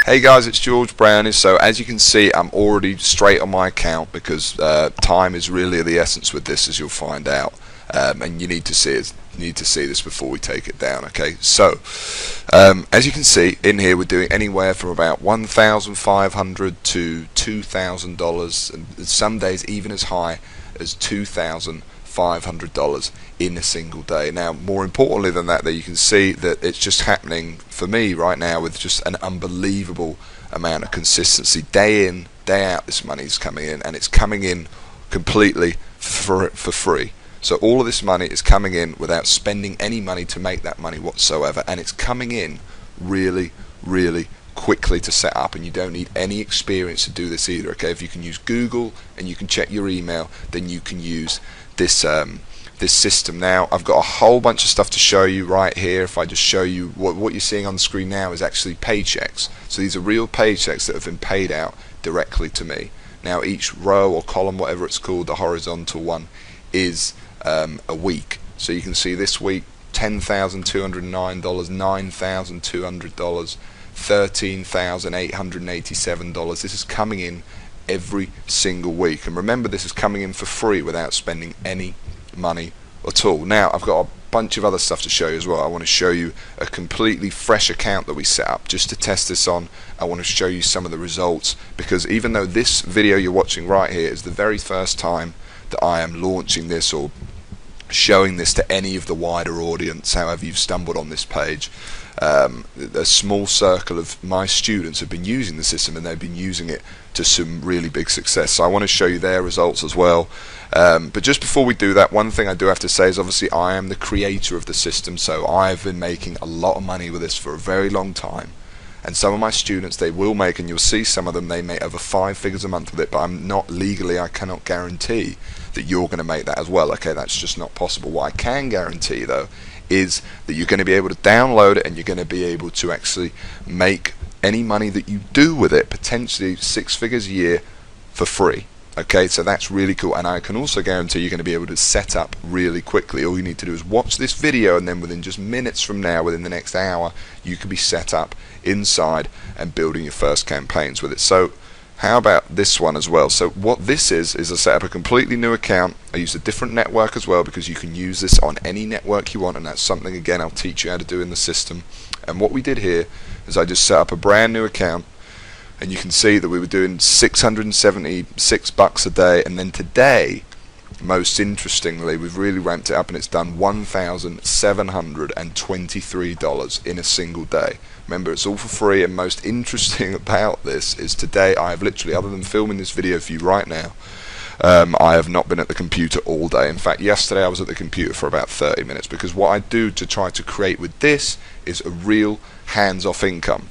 Hey guys, it's George Brownie. So as you can see, I'm already straight on my account because time is really the essence with this, as you'll find out. And you need to see this before we take it down. Okay, so as you can see in here, we're doing anywhere from about $1,500 to $2,000, and some days even as high as $2,500 in a single day. Now, more importantly than that, you can see that it's just happening for me right now with just an unbelievable amount of consistency. Day in, day out, this money is coming in, and it's coming in completely for free. So all of this money is coming in without spending any money to make that money whatsoever, and it's coming in really, really quickly to set up, and you don't need any experience to do this either. Okay, if you can use Google and you can check your email, then you can use this this system. Now, I've got a whole bunch of stuff to show you right here. If I just show you what you're seeing on the screen now is actually paychecks. So these are real paychecks that have been paid out directly to me. Now, each row or column, whatever it's called, the horizontal one, is a week. So you can see this week $10,209, $9,200, $13,887. This is coming in every single week, and remember, this is coming in for free without spending any money at all. Now, I've got a bunch of other stuff to show you as well. I want to show you a completely fresh account that we set up just to test this on. I want to show you some of the results, because even though this video you're watching right here is the very first time that I am launching this or showing this to any of the wider audience, however you've stumbled on this page, a small circle of my students have been using the system, and they've been using it to some really big success. So I want to show you their results as well. But just before we do that, one thing I do have to say is obviously I am the creator of the system, so I've been making a lot of money with this for a very long time. And some of my students, they will make, and you'll see some of them, they make over 5 figures a month with it, but I'm not legally, I cannot guarantee that you're going to make that as well. Okay, that's just not possible. What I can guarantee though is that you're going to be able to download it, and you're going to be able to actually make any money that you do with it, potentially 6 figures a year, for free. Okay, so that's really cool, and I can also guarantee you're going to be able to set up really quickly. All you need to do is watch this video, and then within just minutes from now, within the next hour, you can be set up inside and building your first campaigns with it. So how about this one as well? So what this is I set up a completely new account. I use a different network as well, because you can use this on any network you want, and that's something, again, I'll teach you how to do in the system. And what we did here is I just set up a brand new account, and you can see that we were doing $676 a day, and then today, most interestingly, we've really ramped it up, and it's done $1,723 in a single day. Remember, it's all for free, and most interesting about this is today I have literally, other than filming this video for you right now, I have not been at the computer all day. In fact, yesterday I was at the computer for about 30 minutes, because what I do to try to create with this is a real hands-off income.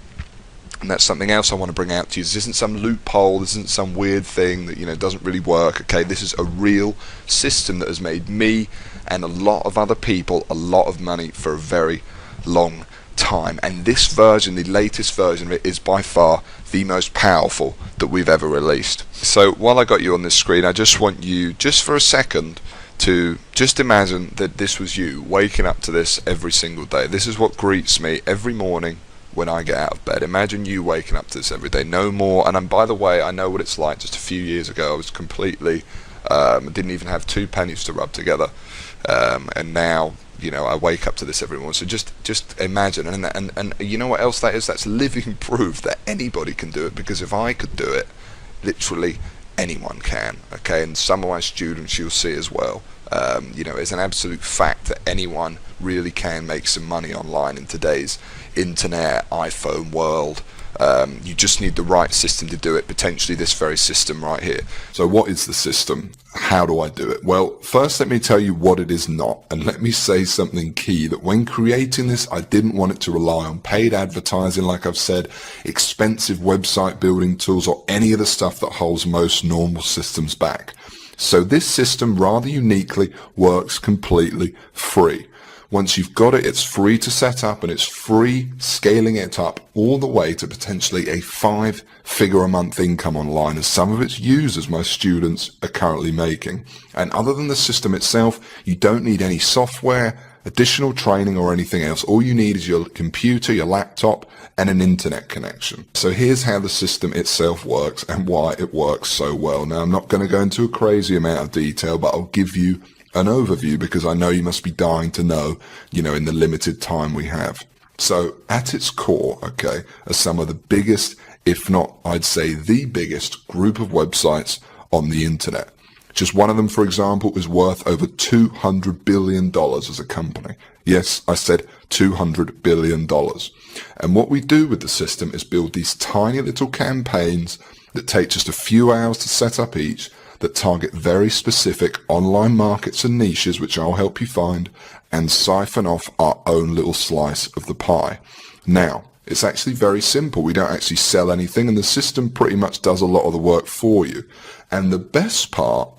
And that's something else I want to bring out to you. This isn't some loophole, this isn't some weird thing that, you know, doesn't really work. Okay, this is a real system that has made me and a lot of other people a lot of money for a very long time. And this version, the latest version of it, is by far the most powerful that we've ever released. So while I got you on this screen, I just want you, just for a second, to just imagine that this was you waking up to this every single day. This is what greets me every morning when I get out of bed. Imagine you waking up to this every day, no more. And by the way, I know what it's like. Just a few years ago, I was completely, didn't even have 2 pennies to rub together, and now, you know, I wake up to this every morning. So just imagine, and you know what else that is? That's living proof that anybody can do it, because if I could do it, literally anyone can. Okay, and some of my students you'll see as well. You know, it's an absolute fact that anyone really can make some money online in today's internet, iPhone world. You just need the right system to do it, potentially this very system right here. So what is the system? How do I do it? Well, first let me tell you what it is not, and let me say something key, that when creating this, I didn't want it to rely on paid advertising, like I've said, expensive website building tools, or any of the stuff that holds most normal systems back. So this system, rather uniquely, works completely free. Once you've got it, it's free to set up, and it's free scaling it up all the way to potentially a 5-figure a month income online, as some of its users, my students, are currently making. And other than the system itself, you don't need any software, additional training or anything else. All you need is your computer, your laptop, and an internet connection. So here's how the system itself works and why it works so well. Now, I'm not going to go into a crazy amount of detail, but I'll give you an overview because I know you must be dying to know, in the limited time we have. So at its core, okay, are some of the biggest, if not, I'd say the biggest group of websites on the internet. Just one of them, for example, is worth over $200 billion as a company. Yes, I said $200 billion. And what we do with the system is build these tiny little campaigns that take just a few hours to set up each, that target very specific online markets and niches, which I'll help you find, and siphon off our own little slice of the pie. Now, it's actually very simple. We don't actually sell anything, and the system pretty much does a lot of the work for you. And the best part,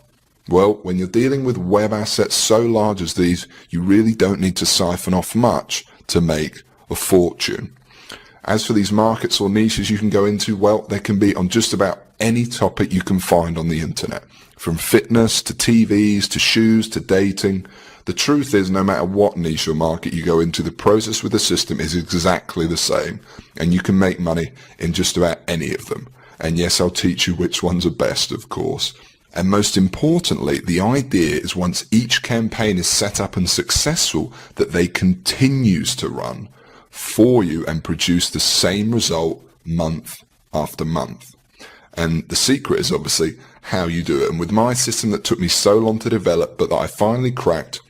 well, when you're dealing with web assets so large as these, you really don't need to siphon off much to make a fortune. As for these markets or niches you can go into, well, they can be on just about any topic you can find on the internet. From fitness to TVs to shoes to dating. The truth is, no matter what niche or market you go into, the process with the system is exactly the same, and you can make money in just about any of them. And yes, I'll teach you which ones are best, of course. And most importantly, the idea is once each campaign is set up and successful, that they continues to run for you and produce the same result month after month. And the secret is obviously how you do it. And with my system that took me so long to develop, but that I finally cracked,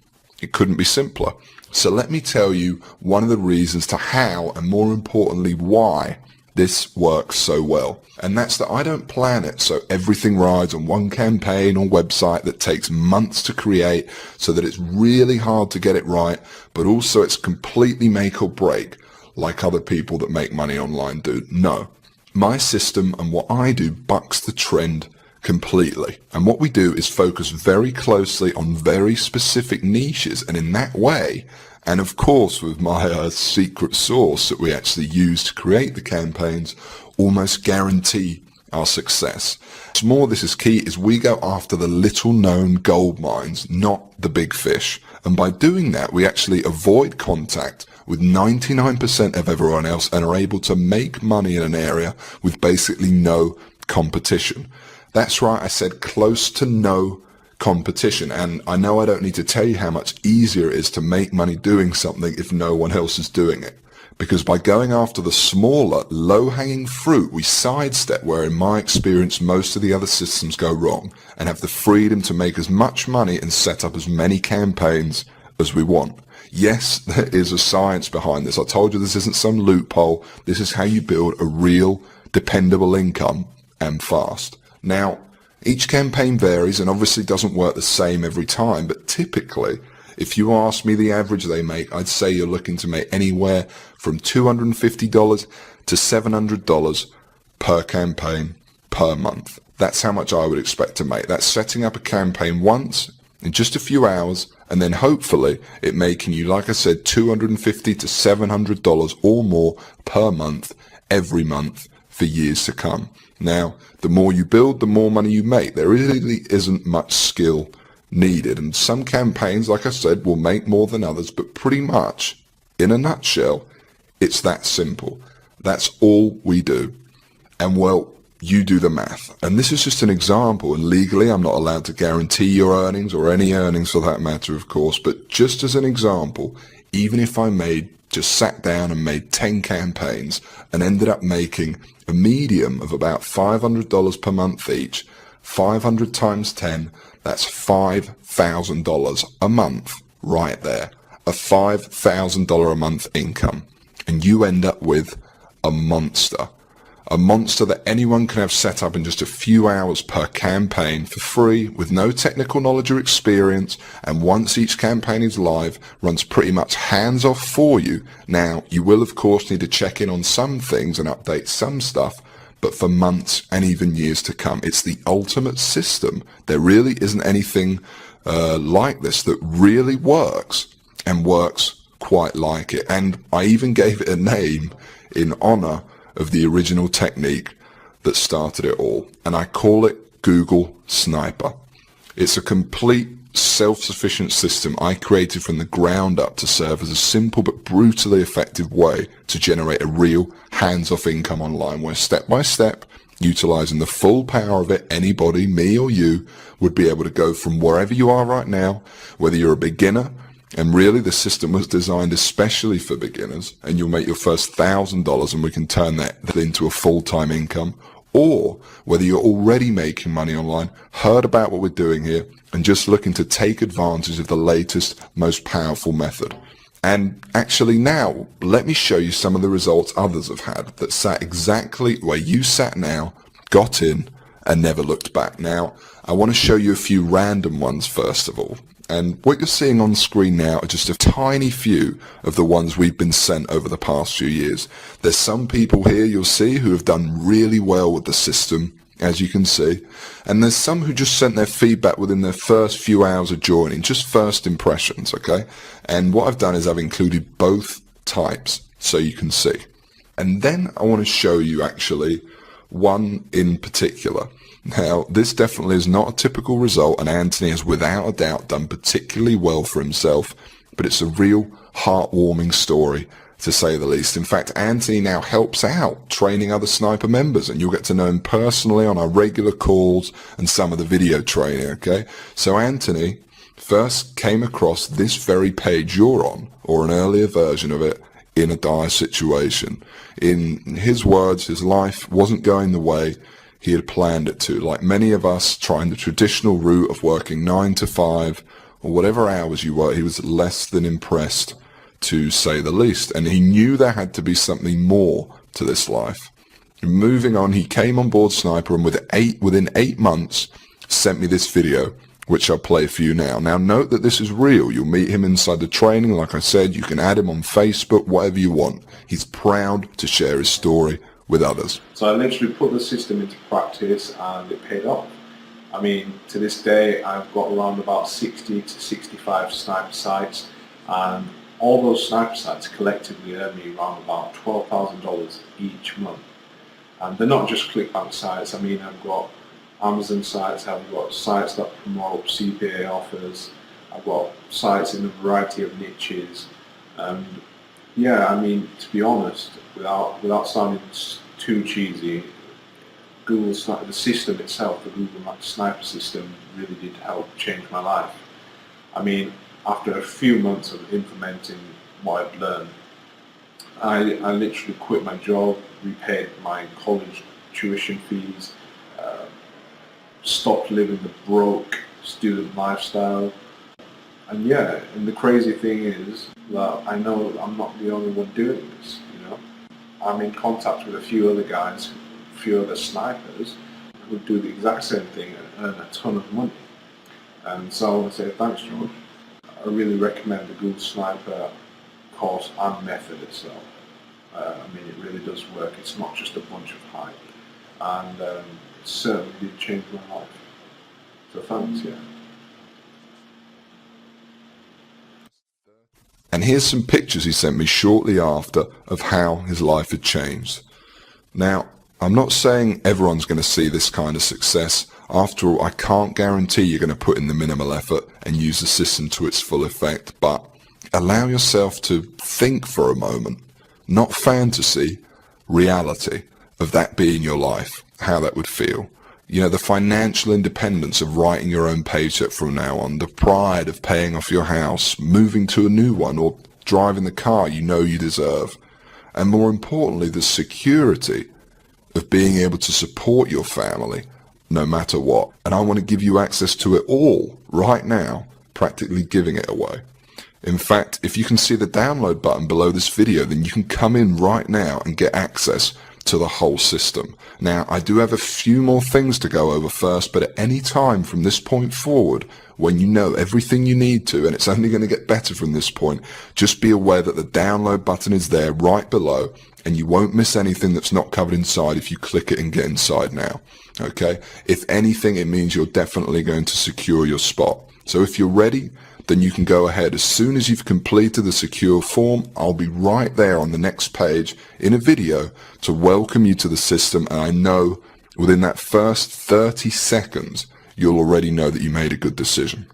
it couldn't be simpler. So let me tell you one of the reasons to how, and more importantly, why this works so well. And that's that I don't plan it so everything rides on one campaign or website that takes months to create, so that it's really hard to get it right, but also it's completely make or break like other people that make money online do. No. My system and what I do bucks the trend completely. And what we do is focus very closely on very specific niches, and in that way, and of course with my secret sauce that we actually use to create the campaigns, almost guarantee our success. What's more, this is key, is we go after the little known gold mines, not the big fish. And by doing that, we actually avoid contact with 99% of everyone else and are able to make money in an area with basically no competition. That's right, I said close to no competition. And I know I don't need to tell you how much easier it is to make money doing something if no one else is doing it. Because by going after the smaller, low-hanging fruit, we sidestep where, in my experience, most of the other systems go wrong, and have the freedom to make as much money and set up as many campaigns as we want. Yes, there is a science behind this. I told you this isn't some loophole. This is how you build a real, dependable income, and fast. Now, each campaign varies and obviously doesn't work the same every time, but typically, if you ask me the average they make, I'd say you're looking to make anywhere from $250 to $700 per campaign per month. That's how much I would expect to make. That's setting up a campaign once in just a few hours, and then hopefully it making you, like I said, $250 to $700 or more per month, every month for years to come. Now, the more you build, the more money you make. There really isn't much skill needed, and some campaigns, like I said, will make more than others, but pretty much, in a nutshell, it's that simple. That's all we do. And well, you do the math. And this is just an example, and legally I'm not allowed to guarantee your earnings, or any earnings for that matter, of course, but just as an example, even if I just sat down and made 10 campaigns and ended up making a medium of about $500 per month each, 500 times 10, that's $5,000 a month right there. A $5,000 a month income. And you end up with a monster. A monster that anyone can have set up in just a few hours per campaign for free, with no technical knowledge or experience, and once each campaign is live, runs pretty much hands off for you. Now, you will of course need to check in on some things and update some stuff, but for months and even years to come. It's the ultimate system. There really isn't anything like this that really works, and works quite like it. And I even gave it a name in honor of the original technique that started it all, and I call it Google Sniper. It's a complete self-sufficient system I created from the ground up to serve as a simple but brutally effective way to generate a real hands-off income online, where step by step, utilizing the full power of it, anybody, me or you, would be able to go from wherever you are right now, whether you're a beginner, and really the system was designed especially for beginners, and you'll make your first $1,000 and we can turn that into a full-time income, or whether you're already making money online, heard about what we're doing here, and just looking to take advantage of the latest, most powerful method. And actually now, let me show you some of the results others have had that sat exactly where you sat now, got in, and never looked back. Now, I want to show you a few random ones first of all. And what you're seeing on screen now are just a tiny few of the ones we've been sent over the past few years. There's some people here you'll see who have done really well with the system, as you can see. And there's some who just sent their feedback within their first few hours of joining, just first impressions, okay? And what I've done is I've included both types so you can see. And then I want to show you actually one in particular. Now, this definitely is not a typical result, and Anthony has without a doubt done particularly well for himself, but it's a real heartwarming story, to say the least. In fact, Anthony now helps out training other sniper members, and you'll get to know him personally on our regular calls and some of the video training, okay? So Anthony first came across this very page you're on, or an earlier version of it, in a dire situation. In his words, his life wasn't going the way he had planned it to. Like many of us trying the traditional route of working 9 to 5 or whatever hours you work, he was less than impressed, to say the least. And he knew there had to be something more to this life. Moving on, he came on board Sniper, and within 8 months sent me this video, which I'll play for you now. Now note that this is real. You'll meet him inside the training. Like I said, you can add him on Facebook, whatever you want. He's proud to share his story with others. So I literally put the system into practice and it paid off. I mean, to this day I've got around about 60 to 65 sniper sites, and all those sniper sites collectively earn me around about $12,000 each month. And they're not just ClickBank sites. I mean, I've got Amazon sites, I've got sites that promote CPA offers, I've got sites in a variety of niches. Yeah, I mean, to be honest, without sounding too cheesy, the system itself, the Google Sniper system, really did help change my life. I mean, after a few months of implementing what I've learned, I literally quit my job, repaid my college tuition fees, stopped living the broke student lifestyle. And yeah, and the crazy thing is that I know I'm not the only one doing this, you know. I'm in contact with a few other guys, a few other snipers who do the exact same thing and earn a ton of money. And so I want to say thanks, George. I really recommend the Google Sniper course and method itself. I mean, it really does work. It's not just a bunch of hype. And it certainly did change my life. So thanks, yeah. And here's some pictures he sent me shortly after of how his life had changed. Now, I'm not saying everyone's going to see this kind of success. After all, I can't guarantee you're going to put in the minimal effort and use the system to its full effect, but allow yourself to think for a moment, not fantasy, reality of that being your life, how that would feel. You know, the financial independence of writing your own paycheck from now on, the pride of paying off your house, moving to a new one, or driving the car you know you deserve. And more importantly, the security of being able to support your family no matter what. And I want to give you access to it all right now, practically giving it away. In fact, if you can see the download button below this video, then you can come in right now and get access to the whole system. Now, I do have a few more things to go over first, but at any time from this point forward, when you know everything you need to, and it's only going to get better from this point, just be aware that the download button is there right below, and you won't miss anything that's not covered inside if you click it and get inside now. Okay? If anything, it means you're definitely going to secure your spot. So if you're ready, then you can go ahead. As soon as you've completed the secure form, I'll be right there on the next page in a video to welcome you to the system, and I know within that first 30 seconds, you'll already know that you made a good decision.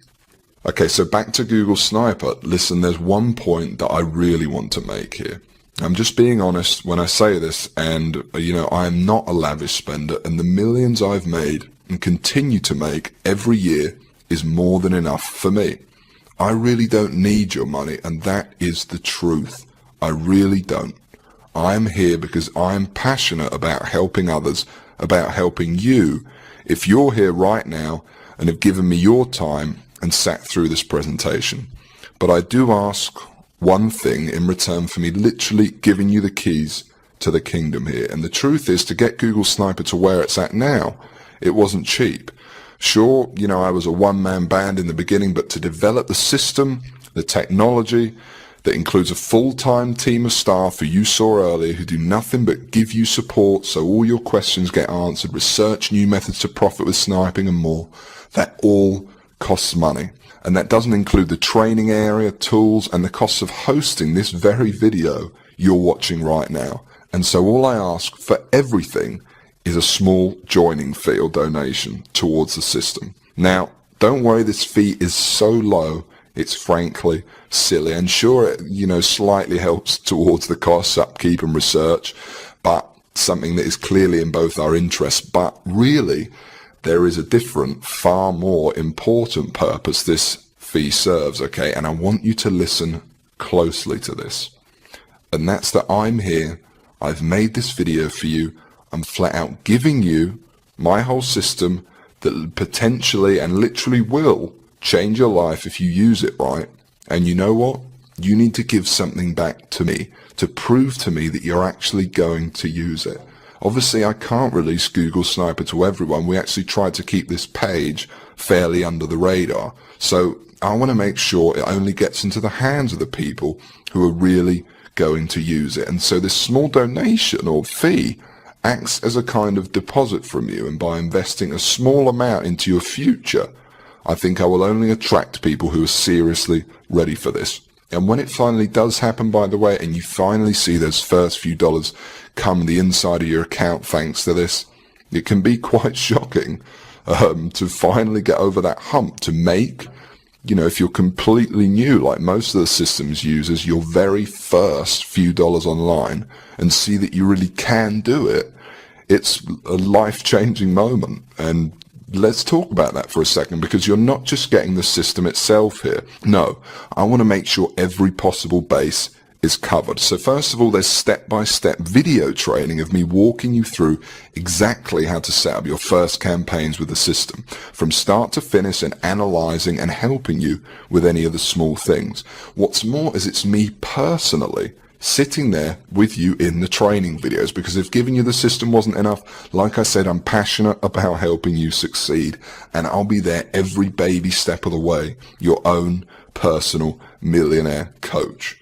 Okay, so back to Google Sniper. Listen, there's one point that I really want to make here. I'm just being honest when I say this, and, I am not a lavish spender, and the millions I've made and continue to make every year is more than enough for me. I really don't need your money, and that is the truth. I really don't. I'm here because I'm passionate about helping others, about helping you. If you're here right now and have given me your time and sat through this presentation. But I do ask one thing in return for me literally giving you the keys to the kingdom here. And the truth is, to get Google Sniper to where it's at now, it wasn't cheap. Sure, I was a one-man band in the beginning, but to develop the system, the technology, that includes a full-time team of staff who you saw earlier who do nothing but give you support so all your questions get answered, research new methods to profit with sniping and more, that all costs money. And that doesn't include the training area, tools, and the costs of hosting this very video you're watching right now. And so all I ask for everything is a small joining fee or donation towards the system. Now, don't worry, this fee is so low, it's frankly silly. And sure, it, slightly helps towards the costs, upkeep and research, but something that is clearly in both our interests. But really, there is a different, far more important purpose this fee serves, okay? And I want you to listen closely to this. And that's that I'm here, I've made this video for you, I'm flat out giving you my whole system that potentially and literally will change your life if you use it right. And you know what? You need to give something back to me to prove to me that you're actually going to use it. Obviously, I can't release Google Sniper to everyone. We actually tried to keep this page fairly under the radar. So I want to make sure it only gets into the hands of the people who are really going to use it. And so this small donation or fee acts as a kind of deposit from you. And by investing a small amount into your future, I think I will only attract people who are seriously ready for this. And when it finally does happen, by the way, and you finally see those first few dollars come the inside of your account thanks to this, it can be quite shocking to finally get over that hump, to make, if you're completely new, like most of the systems users, your very first few dollars online and see that you really can do it. It's a life-changing moment. And let's talk about that for a second, because you're not just getting the system itself here. No, I want to make sure every possible base is covered. So first of all, there's step-by-step video training of me walking you through exactly how to set up your first campaigns with the system, from start to finish, and analyzing and helping you with any of the small things. What's more is it's me personally sitting there with you in the training videos, because if giving you the system wasn't enough, like I said, I'm passionate about helping you succeed, and I'll be there every baby step of the way, your own personal millionaire coach.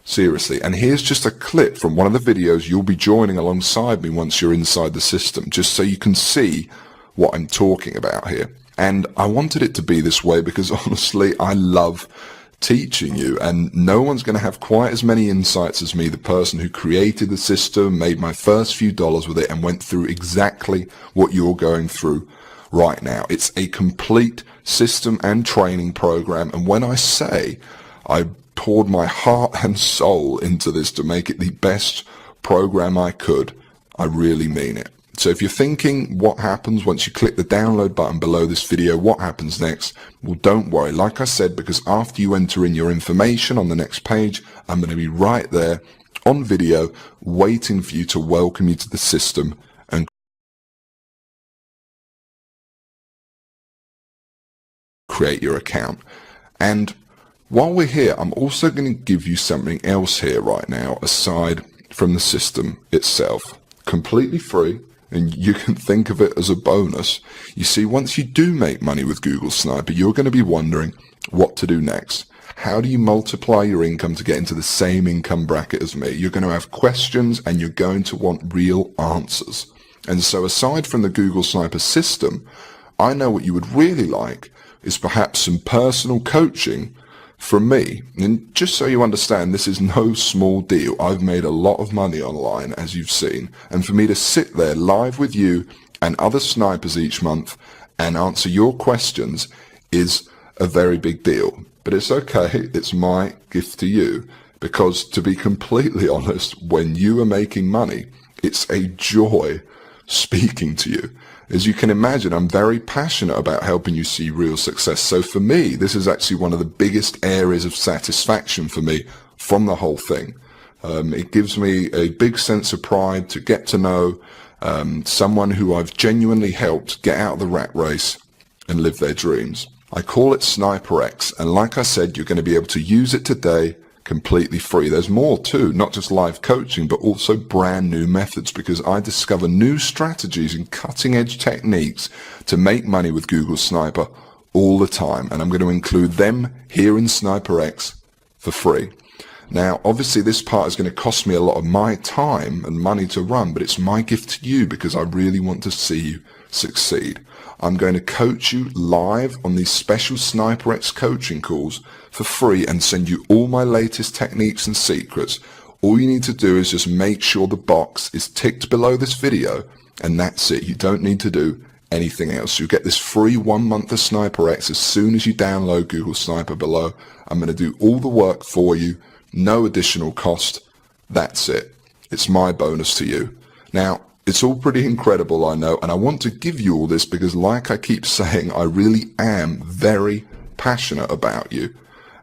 Seriously. And here's just a clip from one of the videos you'll be joining alongside me once you're inside the system, just so you can see what I'm talking about here. And I wanted it to be this way because honestly, I love teaching you, and no one's going to have quite as many insights as me, the person who created the system, made my first few dollars with it, and went through exactly what you're going through right now. It's a complete system and training program, and when I say I poured my heart and soul into this to make it the best program I could, I really mean it. So if you're thinking what happens once you click the download button below this video, what happens next? Well, don't worry. Like I said, because after you enter in your information on the next page, I'm going to be right there on video waiting for you to welcome you to the system and create your account. And while we're here, I'm also going to give you something else here right now, aside from the system itself, completely free, and you can think of it as a bonus. You see, once you do make money with Google Sniper, you're going to be wondering what to do next. How do you multiply your income to get into the same income bracket as me? You're going to have questions, and you're going to want real answers. And so aside from the Google Sniper system, I know what you would really like is perhaps some personal coaching from me. And just so you understand, this is no small deal. I've made a lot of money online, as you've seen, and for me to sit there live with you and other snipers each month and answer your questions is a very big deal. But it's okay, it's my gift to you, because to be completely honest, when you are making money, it's a joy speaking to you. As you can imagine, I'm very passionate about helping you see real success. So for me, this is actually one of the biggest areas of satisfaction for me from the whole thing. It gives me a big sense of pride to get to know someone who I've genuinely helped get out of the rat race and live their dreams. I call it SniperX, and like I said, you're going to be able to use it today completely free. There's more too, not just live coaching, but also brand new methods, because I discover new strategies and cutting edge techniques to make money with Google Sniper all the time. And I'm going to include them here in SniperX for free. Now, obviously this part is going to cost me a lot of my time and money to run, but it's my gift to you because I really want to see you succeed. I'm going to coach you live on these special SniperX coaching calls for free and send you all my latest techniques and secrets. All you need to do is just make sure the box is ticked below this video, and that's it. You don't need to do anything else. You get this free 1 month of SniperX as soon as you download Google Sniper below. I'm going to do all the work for you, no additional cost. That's it. It's my bonus to you. Now, it's all pretty incredible, I know, and I want to give you all this because, like I keep saying, I really am very passionate about you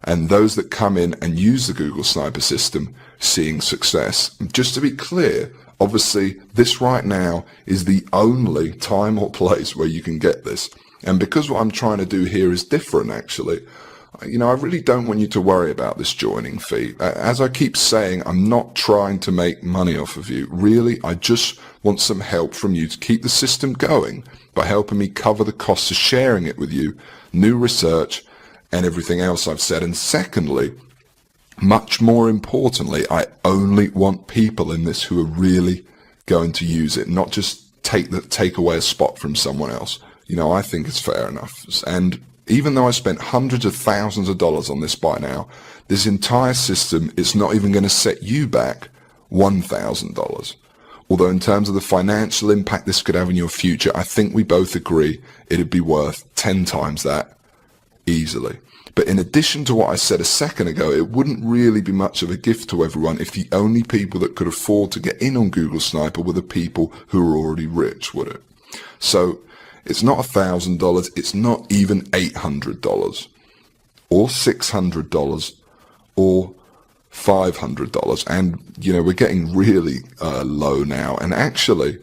and those that come in and use the Google Sniper system seeing success. Just to be clear, obviously this right now is the only time or place where you can get this. And because what I'm trying to do here is different, actually, you know, I really don't want you to worry about this joining fee. As I keep saying, I'm not trying to make money off of you. Really, I just want some help from you to keep the system going by helping me cover the costs of sharing it with you, new research, and everything else I've said. And secondly, much more importantly, I only want people in this who are really going to use it, not just take away a spot from someone else. You know, I think it's fair enough. And even though I spent hundreds of thousands of dollars on this by now, this entire system is not even going to set you back $1,000. Although in terms of the financial impact this could have in your future, I think we both agree it'd be worth 10 times that easily. But in addition to what I said a second ago, it wouldn't really be much of a gift to everyone if the only people that could afford to get in on Google Sniper were the people who are already rich, would it? So it's not $1,000, it's not even $800 or $600 or $500. And, you know, we're getting really low now. And actually,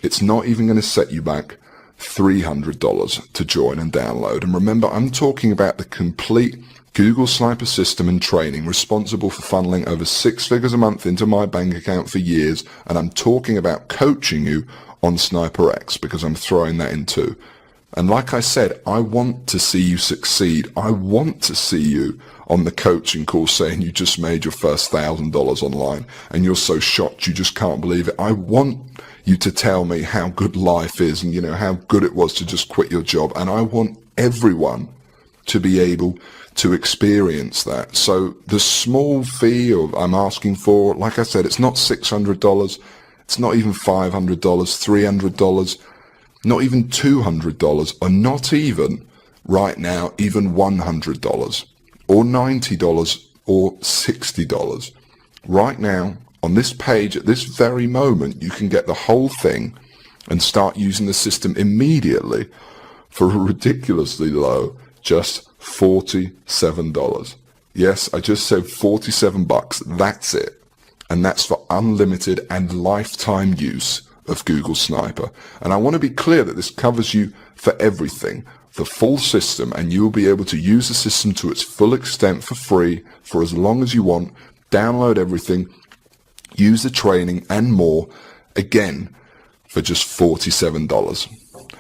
it's not even going to set you back $300 to join and download. And remember, I'm talking about the complete Google Sniper system and training responsible for funneling over 6 figures a month into my bank account for years. And I'm talking about coaching you on SniperX because I'm throwing that in too. And like I said, I want to see you succeed. I want to see you on the coaching call saying you just made your first $1,000 online and you're so shocked you just can't believe it. I want you to tell me how good life is and, you know, how good it was to just quit your job. And I want everyone to be able to experience that. So the small fee I'm asking for, like I said, it's not $600. It's not even $500, $300, not even $200, or not even, right now, even $100, or $90, or $60. Right now, on this page, at this very moment, you can get the whole thing and start using the system immediately for a ridiculously low, just $47. Yes, I just said $47, that's it. And that's for unlimited and lifetime use of Google Sniper. And I want to be clear that this covers you for everything, the full system, and you'll be able to use the system to its full extent for free for as long as you want, download everything, use the training and more, again, for just $47.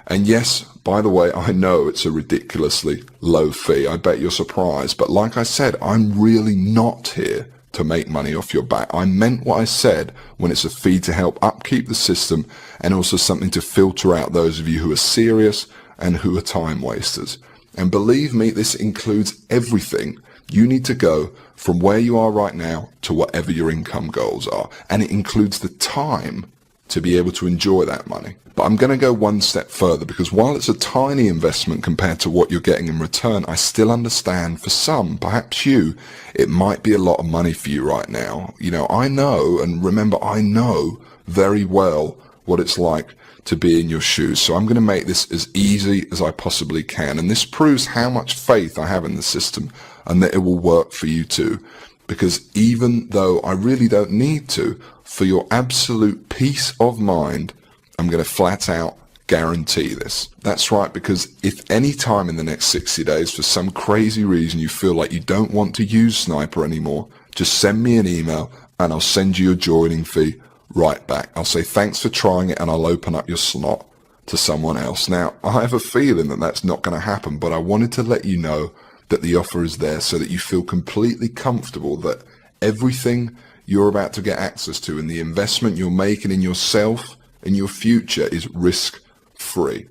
And yes, by the way, I know it's a ridiculously low fee. I bet you're surprised. But like I said, I'm really not here to make money off your back. I meant what I said when it's a fee to help upkeep the system and also something to filter out those of you who are serious and who are time wasters. And believe me, this includes everything you need to go from where you are right now to whatever your income goals are. And it includes the time to be able to enjoy that money. But I'm going to go one step further, because while it's a tiny investment compared to what you're getting in return, I still understand for some, perhaps you, it might be a lot of money for you right now. You know, I know, and remember, I know very well what it's like to be in your shoes. So I'm going to make this as easy as I possibly can. And this proves how much faith I have in the system and that it will work for you too. Because even though I really don't need to, for your absolute peace of mind, I'm going to flat out guarantee this. That's right, because if any time in the next 60 days, for some crazy reason, you feel like you don't want to use Sniper anymore, just send me an email and I'll send you your joining fee right back. I'll say thanks for trying it and I'll open up your slot to someone else. Now, I have a feeling that that's not going to happen, but I wanted to let you know that the offer is there so that you feel completely comfortable that everything you're about to get access to and the investment you're making in yourself and your future is risk-free.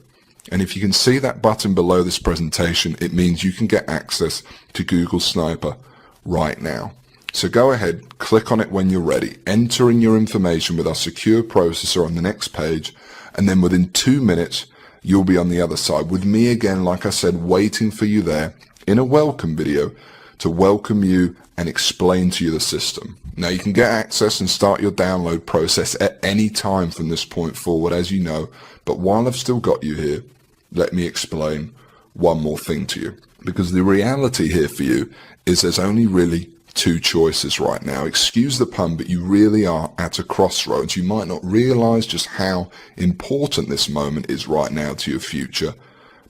And if you can see that button below this presentation, it means you can get access to Google Sniper right now. So go ahead, click on it when you're ready, enter in your information with our secure processor on the next page, and then within 2 minutes, you'll be on the other side with me again, like I said, waiting for you there in a welcome video to welcome you and explain to you the system. Now you can get access and start your download process at any time from this point forward, as you know, but while I've still got you here, let me explain one more thing to you. Because the reality here for you is there's only really two choices right now. Excuse the pun, but you really are at a crossroads. You might not realize just how important this moment is right now to your future,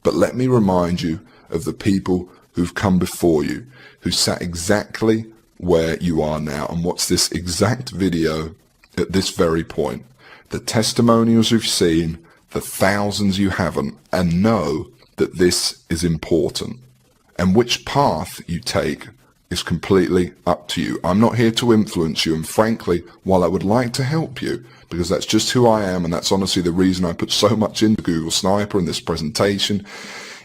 but let me remind you of the people who've come before you, who sat exactly where you are now and watch this exact video at this very point. The testimonials you've seen, the thousands you haven't, and know that this is important. And which path you take is completely up to you. I'm not here to influence you, and frankly, while I would like to help you, because that's just who I am, and that's honestly the reason I put so much into Google Sniper in this presentation,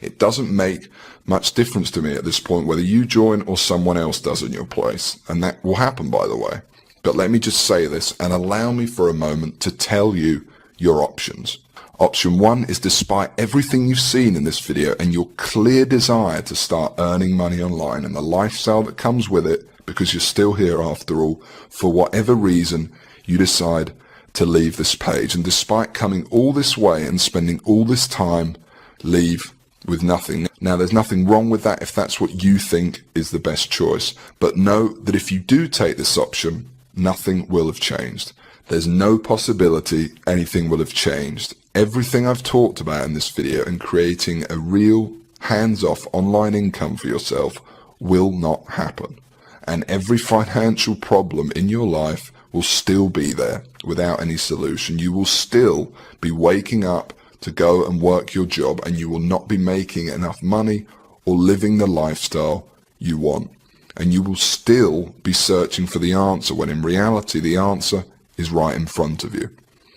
it doesn't make much difference to me at this point whether you join or someone else does in your place. And that will happen, by the way. But let me just say this and allow me for a moment to tell you your options. Option 1 is, despite everything you've seen in this video and your clear desire to start earning money online and the lifestyle that comes with it, because you're still here after all, for whatever reason you decide to leave this page, and despite coming all this way and spending all this time, leave with nothing. Now, there's nothing wrong with that if that's what you think is the best choice, but know that if you do take this option, nothing will have changed. There's no possibility anything will have changed. Everything I've talked about in this video and creating a real hands-off online income for yourself will not happen. And every financial problem in your life will still be there without any solution. You will still be waking up to go and work your job, and you will not be making enough money or living the lifestyle you want. And you will still be searching for the answer when in reality the answer is right in front of you.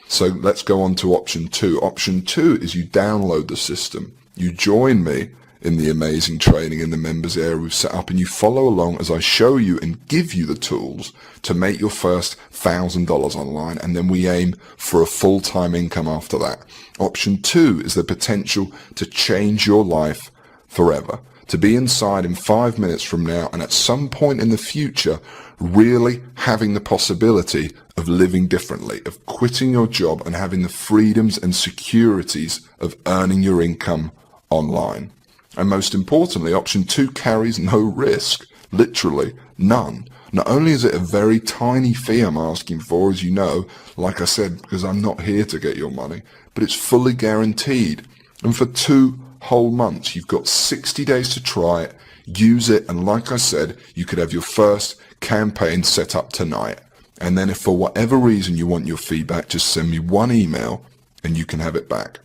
So let's go on to option 2. Option 2 is you download the system. You join me in the amazing training in the members area we've set up, and you follow along as I show you and give you the tools to make your first $1,000 online, and then we aim for a full-time income after that. Option 2 is the potential to change your life forever, to be inside in 5 minutes from now and at some point in the future really having the possibility of living differently, of quitting your job and having the freedoms and securities of earning your income online. And most importantly, option 2 carries no risk, literally none. Not only is it a very tiny fee I'm asking for, as you know, like I said, because I'm not here to get your money, but it's fully guaranteed. And for 2 whole months, you've got 60 days to try it, use it, and like I said, you could have your first campaign set up tonight. And then if for whatever reason you want your feedback, just send me one email and you can have it back.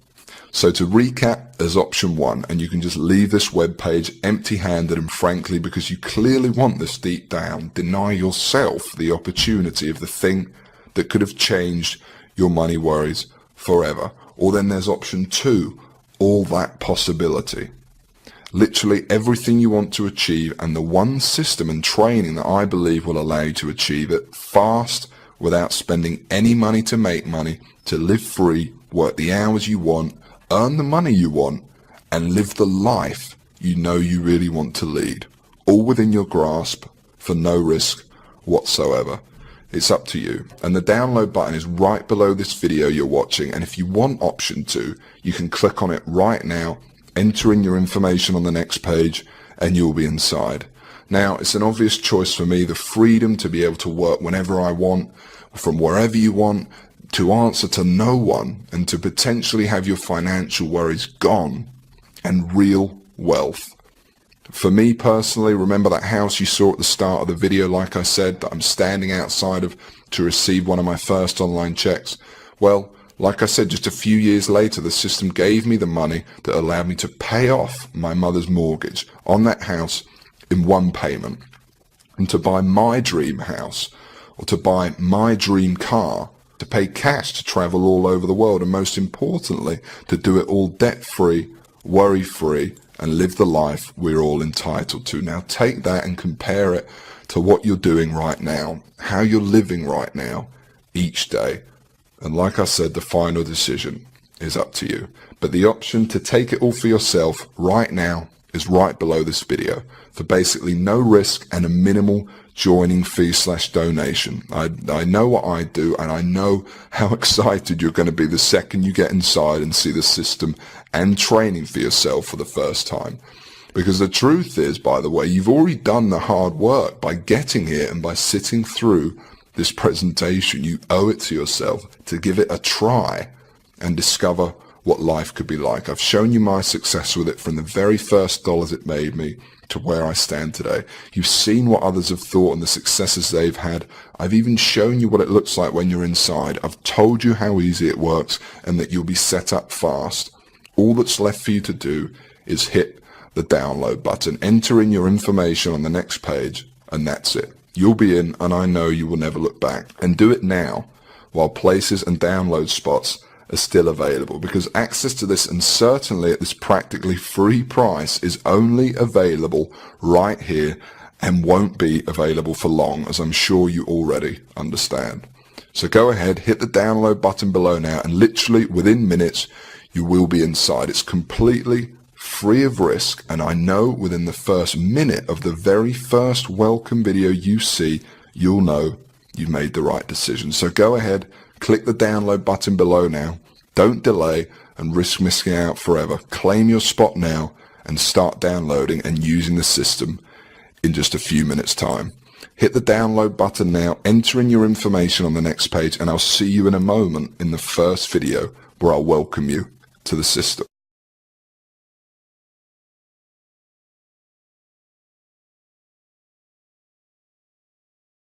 So to recap, there's option 1, and you can just leave this web page empty-handed, and frankly, because you clearly want this deep down, deny yourself the opportunity of the thing that could have changed your money worries forever. Or then there's option 2, all that possibility. Literally everything you want to achieve, and the one system and training that I believe will allow you to achieve it fast, without spending any money to make money, to live free, work the hours you want, earn the money you want, and live the life you know you really want to lead, all within your grasp for no risk whatsoever. It's up to you. And the download button is right below this video you're watching, and if you want option 2, you can click on it right now, enter in your information on the next page, and you'll be inside. Now, it's an obvious choice for me, the freedom to be able to work whenever I want, from wherever you want, to answer to no one, and to potentially have your financial worries gone, and real wealth. For me personally, remember that house you saw at the start of the video, like I said, that I'm standing outside of to receive one of my first online checks? Well, like I said, just a few years later, the system gave me the money that allowed me to pay off my mother's mortgage on that house in one payment, and to buy my dream house, or to buy my dream car, to pay cash to travel all over the world, and most importantly, to do it all debt-free, worry-free, and live the life we're all entitled to. Now take that and compare it to what you're doing right now, how you're living right now, each day. And like I said, the final decision is up to you. But the option to take it all for yourself right now is right below this video, for basically no risk and a minimal joining fee/donation. I know what I do, and I know how excited you're going to be the second you get inside and see the system and training for yourself for the first time. Because the truth is, by the way, you've already done the hard work by getting here and by sitting through this presentation. You owe it to yourself to give it a try and discover what life could be like. I've shown you my success with it from the very first dollars it made me to where I stand today. You've seen what others have thought and the successes they've had. I've even shown you what it looks like when you're inside. I've told you how easy it works and that you'll be set up fast. All that's left for you to do is hit the download button, enter in your information on the next page, and that's it. You'll be in, and I know you will never look back. And do it now, while places and download spots are still available, because access to this, and certainly at this practically free price, is only available right here and won't be available for long, as I'm sure you already understand. So go ahead, hit the download button below now, and literally within minutes you will be inside. It's completely free of risk, and I know within the first minute of the very first welcome video you see, you'll know you've made the right decision. So go ahead, click the download button below now. Don't delay and risk missing out forever. Claim your spot now and start downloading and using the system in just a few minutes time. Hit the download button now, enter in your information on the next page, and I'll see you in a moment in the first video where I'll welcome you to the system.